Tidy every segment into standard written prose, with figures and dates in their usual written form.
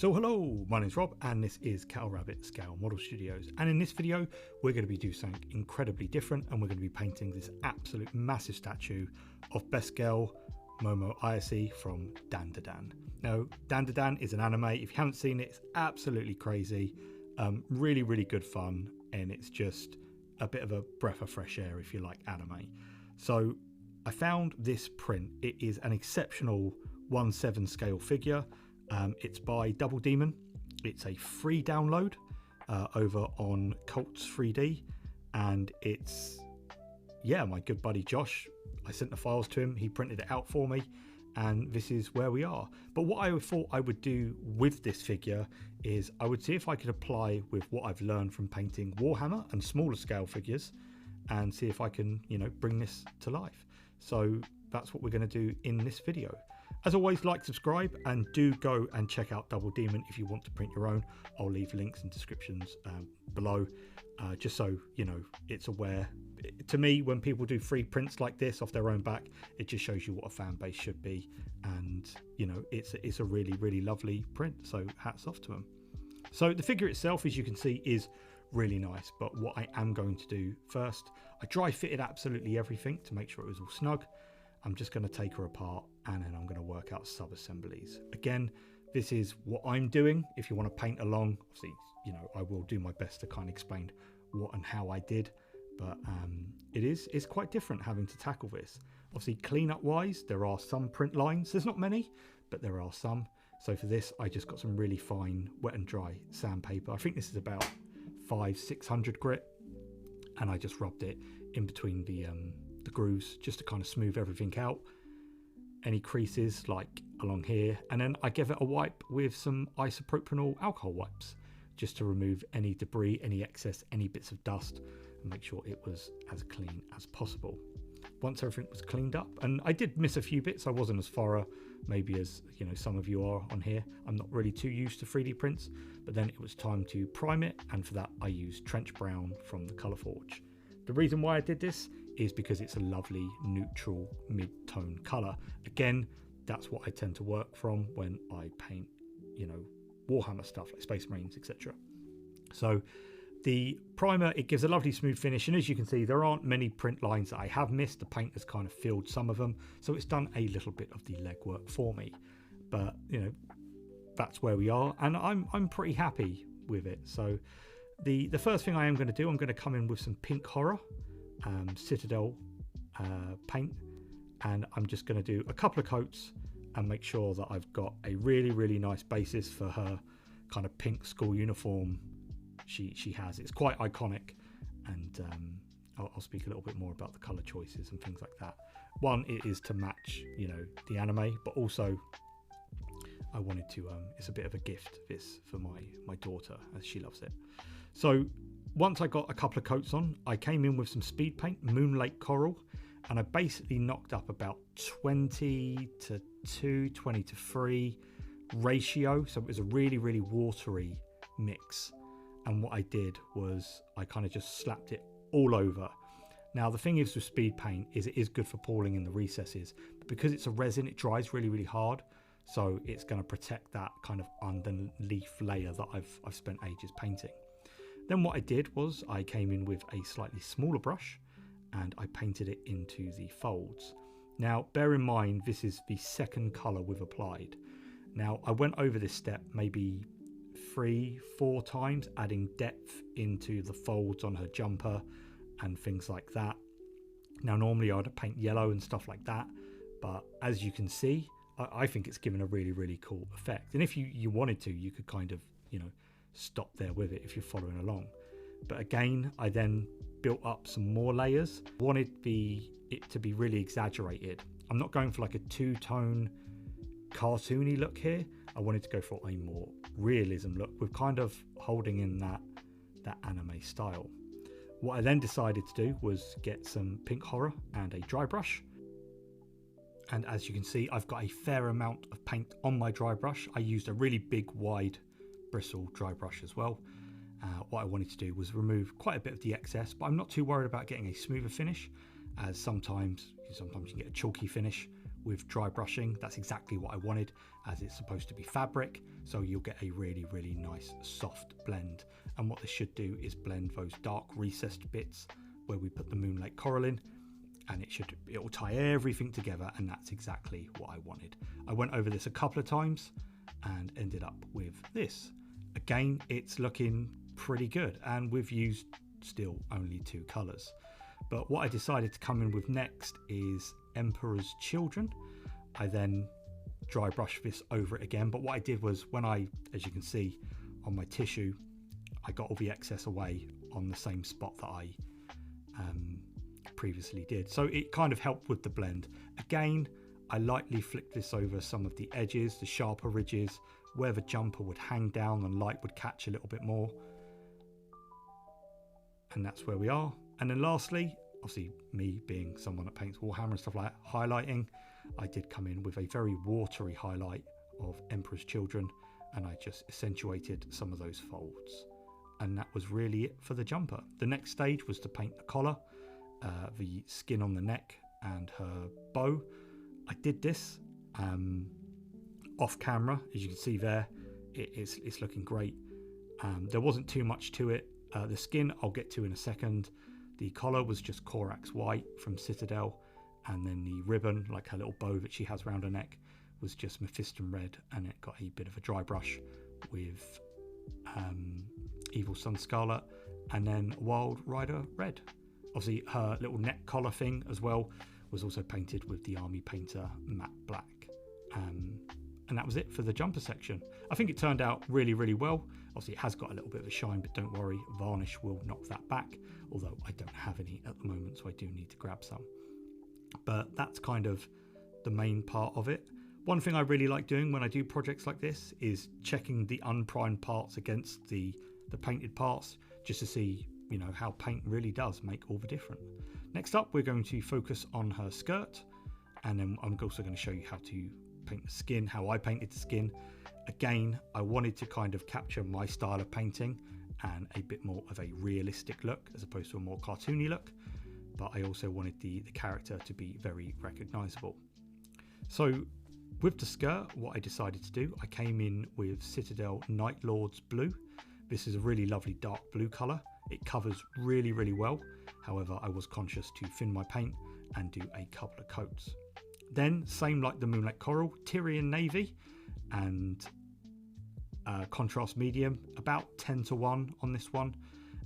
So hello, my name's Rob and this is Cattle Rabbit Scale Model Studios, and in this video we're going to be doing something incredibly different, and we're going to be painting this absolute massive statue of best girl Momo Ayase from DANDADAN. Now DANDADAN is an anime. If you haven't seen it, it's absolutely crazy, really good fun, and it's just a bit of a breath of fresh air if you like anime. So I found this print. It is an exceptional 1/7 scale figure. It's by Double Demon. It's a free download over on Cults 3D, and it's, yeah, my good buddy Josh, I sent the files to him, he printed it out for me, and this is where we are. But what I thought I would do with this figure is I would see if I could apply with what I've learned from painting Warhammer and smaller scale figures, and see if I can, bring this to life. So that's what we're going to do in this video. As always, like, subscribe, and do go and check out Double Demon if you want to print your own. I'll leave links and descriptions below, just so it's aware. To me, when people do free prints like this off their own back, it just shows you what a fan base should be, and it's a really lovely print. So hats off to them. So the figure itself, as you can see, is really nice. But what I am going to do first, I dry fitted absolutely everything to make sure it was all snug. I'm just going to take her apart, and then I'm going to work out sub-assemblies. Again, this is what I'm doing. If you want to paint along, obviously, I will do my best to kind of explain what and how I did. But it's quite different having to tackle this. Obviously, cleanup wise, there are some print lines. There's not many, but there are some. So for this, I just got some really fine wet and dry sandpaper. I think this is about 500-600 grit, and I just rubbed it in between the grooves just to kind of smooth everything out, any creases like along here, and then I gave it a wipe with some isopropyl alcohol wipes just to remove any debris, any excess, any bits of dust, and make sure it was as clean as possible. Once everything was cleaned up, and I did miss a few bits, I wasn't as thorough maybe as some of you are on here. I'm not really too used to 3D prints, but then it was time to prime it, and for that I used Trench Brown from the Colour Forge. The reason why I did this is because it's a lovely neutral mid-tone colour. Again, that's what I tend to work from when I paint, Warhammer stuff like Space Marines, etc. So the primer, it gives a lovely smooth finish, and as you can see, there aren't many print lines that I have missed. The paint has kind of filled some of them, so it's done a little bit of the legwork for me. But that's where we are, and I'm pretty happy with it. So the first thing I am going to do, I'm going to come in with some Pink Horror Citadel paint, and I'm just going to do a couple of coats and make sure that I've got a really nice basis for her kind of pink school uniform she has. It's quite iconic, and I'll speak a little bit more about the color choices and things like that. One, it is to match the anime, but also I wanted to it's a bit of a gift, this, for my daughter, as she loves it. So once I got a couple of coats on, I came in with some speed paint, Moonlake Coral, and I basically knocked up about 20 to 2, 20 to 3 ratio. So it was a really watery mix. And what I did was I kind of just slapped it all over. Now, the thing is with speed paint is it is good for pooling in the recesses, but because it's a resin, it dries really hard. So it's going to protect that kind of underleaf layer that I've spent ages painting. Then what I did was I came in with a slightly smaller brush, and I painted it into the folds. Now, bear in mind, this is the second colour we've applied. Now, I went over this step maybe 3-4 times, adding depth into the folds on her jumper and things like that. Now, normally I'd paint yellow and stuff like that, but as you can see, I think it's given a really cool effect. And if you wanted to, you could kind of, stop there with it if you're following along. But again, I then built up some more layers. Wanted it to be really exaggerated. I'm not going for like a two-tone cartoony look here. I wanted to go for a more realism look with kind of holding in that anime style. What I then decided to do was get some Pink Horror and a dry brush. And as you can see, I've got a fair amount of paint on my dry brush. I used a really big, wide bristle dry brush as well. What I wanted to do was remove quite a bit of the excess, but I'm not too worried about getting a smoother finish, as sometimes you can get a chalky finish with dry brushing. That's exactly what I wanted, as it's supposed to be fabric, so you'll get a really, really nice soft blend. And what this should do is blend those dark recessed bits where we put the Moonlight Coral in, and it'll tie everything together, and that's exactly what I wanted. I went over this a couple of times and ended up with this. Again, it's looking pretty good, and we've used still only 2 colors. But what I decided to come in with next is Emperor's Children. I then dry brush this over it again, but what I did was, when as you can see on my tissue, I got all the excess away on the same spot that I previously did, so it kind of helped with the blend. Again, I lightly flicked this over some of the edges, the sharper ridges, where the jumper would hang down and light would catch a little bit more, and that's where we are. And then lastly, obviously me being someone that paints Warhammer and stuff like that, highlighting, I did come in with a very watery highlight of Emperor's Children, and I just accentuated some of those folds, and that was really it for the jumper. The next stage was to paint the collar, the skin on the neck, and her bow. I did this off camera, as you can see there. It's looking great. There wasn't too much to it. The skin I'll get to in a second. The collar was just Corax white from Citadel, and then the ribbon, like her little bow that she has around her neck, was just Mephiston red, and it got a bit of a dry brush with Evil Sun Scarlet, and then Wild Rider red. Obviously her little neck collar thing as well was also painted with the Army Painter matte black. And that was it for the jumper section. I think it turned out really, really well. Obviously it has got a little bit of a shine, but don't worry, varnish will knock that back, although I don't have any at the moment, so I do need to grab some. But that's kind of the main part of it. One thing I really like doing when I do projects like this is checking the unprimed parts against the painted parts, just to see, you know, how paint really does make all the difference. Next up, we're going to focus on her skirt, and then I'm also going to show you how to paint the skin, how I painted the skin. Again, I wanted to kind of capture my style of painting and a bit more of a realistic look as opposed to a more cartoony look, but I also wanted the character to be very recognizable. So with the skirt, what I decided to do, I came in with Citadel Night Lord's blue. This is a really lovely dark blue color. It covers really, really well. However, I was conscious to thin my paint and do a couple of coats. Then, same like the Moonlight Coral, Tyrian Navy and contrast medium, about 10:1 on this one.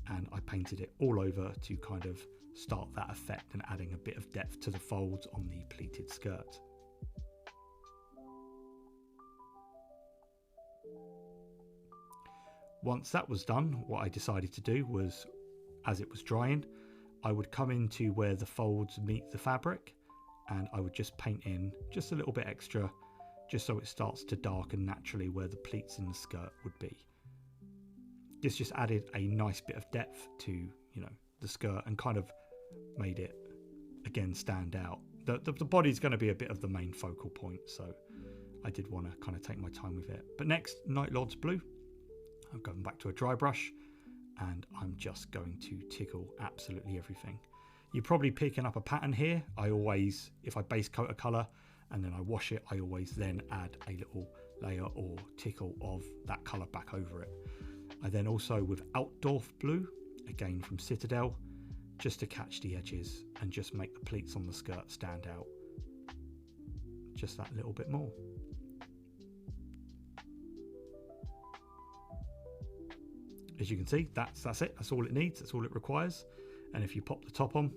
And I painted it all over to kind of start that effect and adding a bit of depth to the folds on the pleated skirt. Once that was done, what I decided to do was, as it was drying, I would come into where the folds meet the fabric, and I would just paint in just a little bit extra, just so it starts to darken naturally where the pleats in the skirt would be. This just added a nice bit of depth to, you know, the skirt, and kind of made it again stand out. The body's going to be a bit of the main focal point, so I did want to kind of take my time with it. But next, Night Lord's blue. I'm going back to a dry brush, and I'm just going to tickle absolutely everything. You're probably picking up a pattern here. I always, if I base coat a colour and then I wash it, I always then add a little layer or tickle of that colour back over it. I then also, with Altdorf blue, again from Citadel, just to catch the edges and just make the pleats on the skirt stand out just that little bit more. As you can see, that's it. That's all it needs. That's all it requires. And if you pop the top on,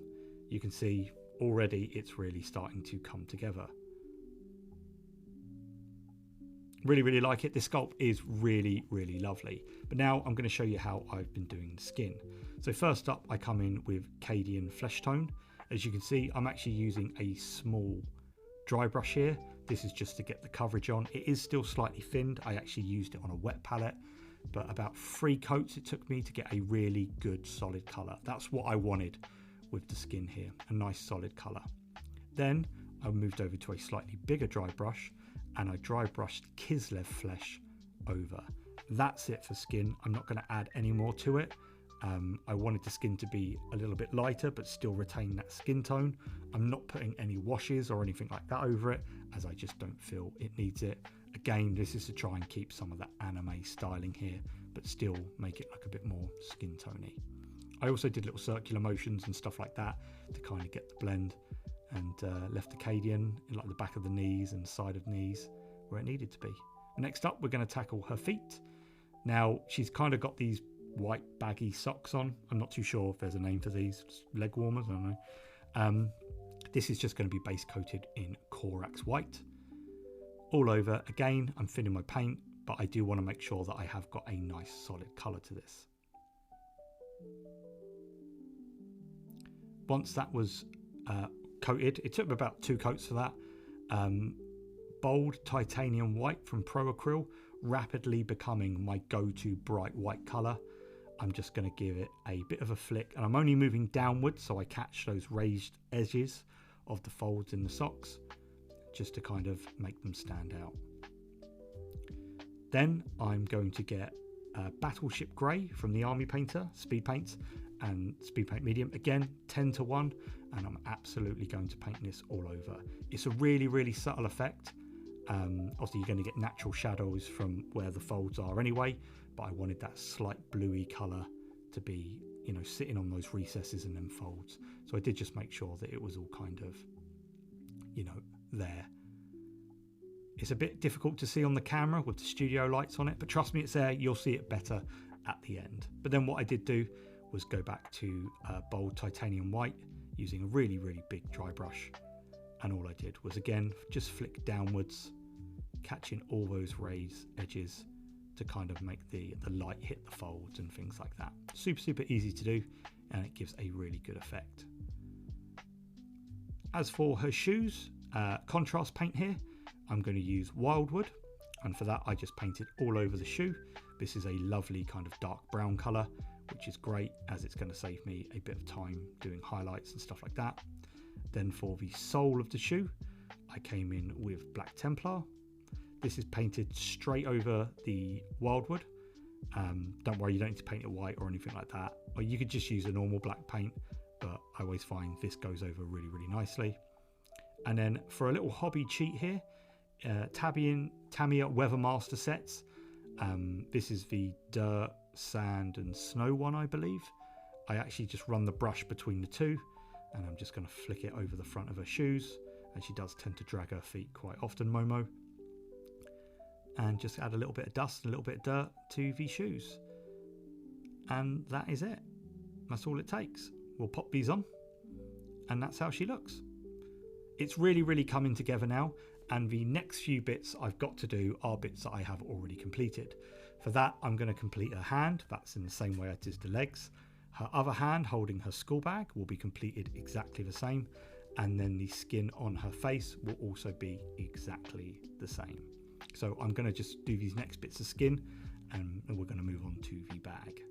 you can see already it's really starting to come together. Really, really like it. This sculpt is really, really lovely. But now I'm going to show you how I've been doing the skin. So first up, I come in with Cadian Flesh Tone. As you can see, I'm actually using a small dry brush here. This is just to get the coverage on. It is still slightly thinned. I actually used it on a wet palette, but about 3 coats it took me to get a really good solid colour. That's what I wanted with the skin here, a nice solid colour. Then I moved over to a slightly bigger dry brush, and I dry brushed Kislev flesh over. That's it for skin. I'm not going to add any more to it. I wanted the skin to be a little bit lighter but still retain that skin tone. I'm not putting any washes or anything like that over it, as I just don't feel it needs it. Again, this is to try and keep some of that anime styling here, but still make it look a bit more skin tony. I also did little circular motions and stuff like that to kind of get the blend, and left Acadian in like the back of the knees and side of knees where it needed to be. Next up, we're going to tackle her feet. Now, she's kind of got these white baggy socks on. I'm not too sure if there's a name for these. Leg warmers, I don't know. This is just going to be base coated in Corax white. All over. Again, I'm thinning my paint, but I do want to make sure that I have got a nice solid colour to this. Once that was coated, it took me about 2 coats for that. Bold titanium white from Pro Acryl, rapidly becoming my go-to bright white colour. I'm just going to give it a bit of a flick, and I'm only moving downwards so I catch those raised edges of the folds in the socks, just to kind of make them stand out. Then I'm going to get Battleship Grey from the Army Painter, Speed Paints, and Speed Paint Medium. Again, 10:1, and I'm absolutely going to paint this all over. It's a really, really subtle effect. Obviously, you're going to get natural shadows from where the folds are anyway, but I wanted that slight bluey colour to be, you know, sitting on those recesses and them folds. So I did just make sure that it was all kind of, you know, there. It's a bit difficult to see on the camera with the studio lights on it, but trust me, it's there. You'll see it better at the end. But then what I did do was go back to bold titanium white using a really, really big dry brush. And all I did was, again, just flick downwards, catching all those raised edges to kind of make the light hit the folds and things like that. Super, super easy to do, and it gives a really good effect. As for her shoes, contrast paint here, I'm going to use Wildwood, and for that I just painted all over the shoe. This is a lovely kind of dark brown colour, which is great as it's going to save me a bit of time doing highlights and stuff like that. Then for the sole of the shoe, I came in with Black Templar. This is painted straight over the Wildwood. Don't worry, you don't need to paint it white or anything like that. Or you could just use a normal black paint, but I always find this goes over really, really nicely. And then for a little hobby cheat here, Tamiya Weathermaster sets. This is the dirt, sand and snow one, I believe. I actually just run the brush between the two, and I'm just going to flick it over the front of her shoes, and she does tend to drag her feet quite often, Momo. And just add a little bit of dust and a little bit of dirt to the shoes, and that is it. That's all it takes. We'll pop these on, and that's how she looks. It's really, really coming together now, and the next few bits I've got to do are bits that I have already completed. For that, I'm going to complete her hand. That's in the same way as the legs. Her other hand holding her school bag will be completed exactly the same, and then the skin on her face will also be exactly the same. So I'm going to just do these next bits of skin, and we're going to move on to the bag.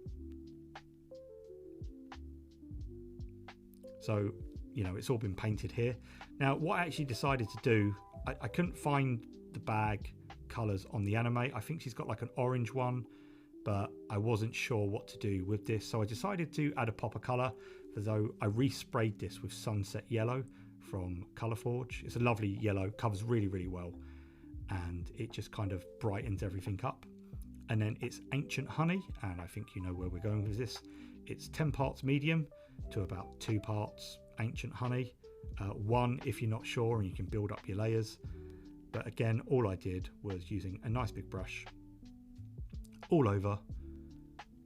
So, you know, it's all been painted here. Now, what I actually decided to do, I couldn't find the bag colours on the anime. I think she's got like an orange one, but I wasn't sure what to do with this. So I decided to add a pop of colour, though I resprayed this with Sunset Yellow from Colourforge. It's a lovely yellow, covers really, really well, and it just kind of brightens everything up. And then it's Ancient Honey, and I think you know where we're going with this. It's 10 parts medium to about 2 parts Ancient Honey. 1 if you're not sure, and you can build up your layers. But again, all I did was using a nice big brush all over,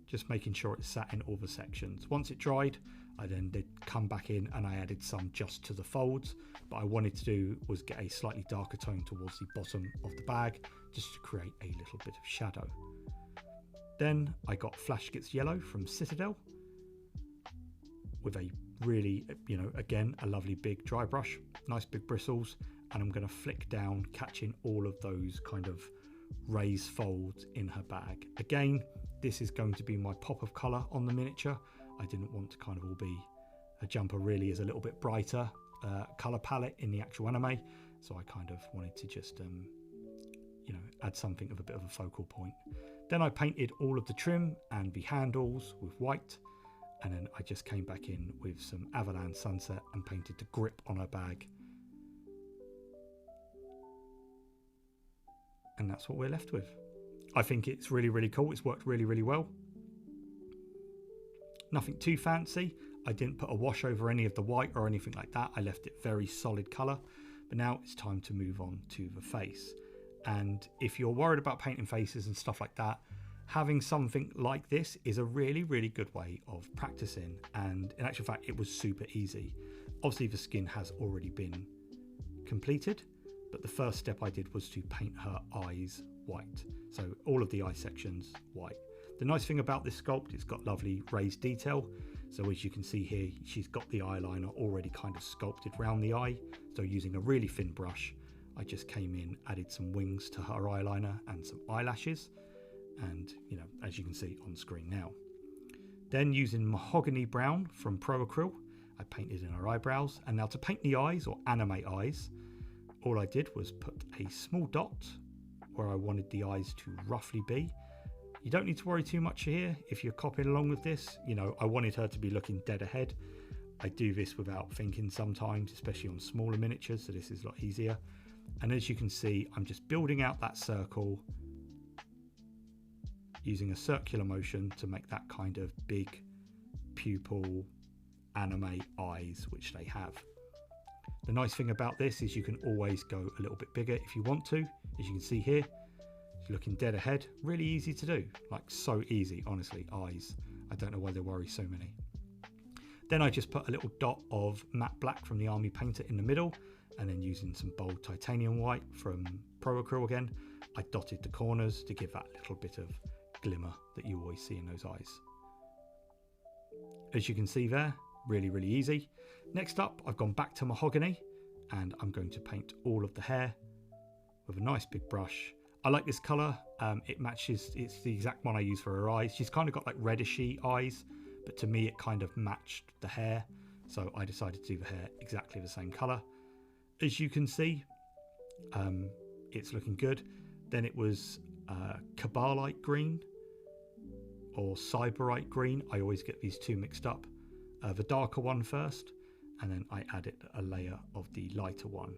just making sure it sat in all the sections. Once it dried, I then did come back in and I added some just to the folds, but I wanted to do was get a slightly darker tone towards the bottom of the bag, just to create a little bit of shadow. Then I got Flash Gets Yellow from Citadel with a really, you know, again, a lovely big dry brush, nice big bristles, and I'm going to flick down, catching all of those kind of raised folds in her bag. Again, this is going to be my pop of colour on the miniature. I didn't want to kind of all be, a jumper really is a little bit brighter colour palette in the actual anime, so I kind of wanted to just, you know, add something of a bit of a focal point. Then I painted all of the trim and the handles with white, And then I just came back in with some Avalan Sunset and painted the grip on her bag. And that's what we're left with. I think it's really, really cool. It's worked really, really well. Nothing too fancy. I didn't put a wash over any of the white or anything like that. I left it very solid colour. But now it's time to move on to the face. And if you're worried about painting faces and stuff like that, having something like this is a really, really good way of practicing. And in actual fact, it was super easy. Obviously, the skin has already been completed, but the first step I did was to paint her eyes white. So all of the eye sections white. The nice thing about this sculpt, it's got lovely raised detail. So as you can see here, she's got the eyeliner already kind of sculpted around the eye. So using a really thin brush, I just came in, added some wings to her eyeliner and some eyelashes. And, you know, as you can see on screen now. Then using mahogany brown from Pro Acryl, I painted in her eyebrows. And now to paint the eyes or animate eyes, all I did was put a small dot where I wanted the eyes to roughly be. You don't need to worry too much here if you're copying along with this. You know, I wanted her to be looking dead ahead. I do this without thinking sometimes, especially on smaller miniatures, so this is a lot easier. And as you can see, I'm just building out that circle using a circular motion to make that kind of big pupil anime eyes, which they have. The nice thing about this is you can always go a little bit bigger if you want to. As you can see here, she's looking dead ahead. Really easy to do, like so easy, honestly. Eyes, I don't know why they worry so many. Then I just put a little dot of matte black from the Army Painter in the middle, and then using some bold titanium white from Pro Acryl again, I dotted the corners to give that little bit of glimmer that you always see in those eyes. As you can see there, really, really easy. Next up, I've gone back to mahogany and I'm going to paint all of the hair with a nice big brush. I like this colour. It matches, it's the exact one I use for her eyes. She's kind of got like reddishy eyes, but to me it kind of matched the hair. So I decided to do the hair exactly the same colour. As you can see, it's looking good. Then it was Cabalite green or Cyberite green. I always get these two mixed up. The darker one first, and then I added a layer of the lighter one.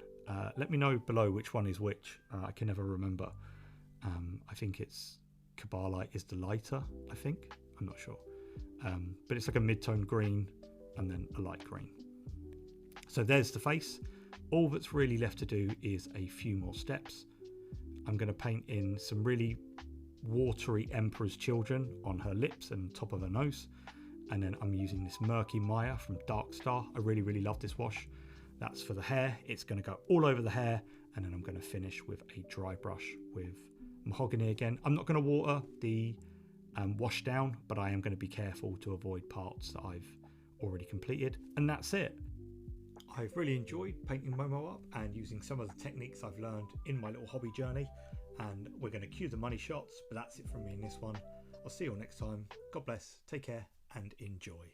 Let me know below which one is which. I can never remember. I think it's Cabalite is the lighter, I think. I'm not sure. But it's like a mid-tone green and then a light green. So there's the face. All that's really left to do is a few more steps. I'm going to paint in some really watery Emperor's Children on her lips and top of her nose. And then I'm using this Murky Maya from Dark Star. I really, really love this wash. That's for the hair. It's going to go all over the hair. And then I'm going to finish with a dry brush with mahogany again. I'm not going to water the wash down, but I am going to be careful to avoid parts that I've already completed. And that's it. I've really enjoyed painting Momo up and using some of the techniques I've learned in my little hobby journey. And we're going to cue the money shots, but that's it from me in this one. I'll see you all next time. God bless, take care and enjoy.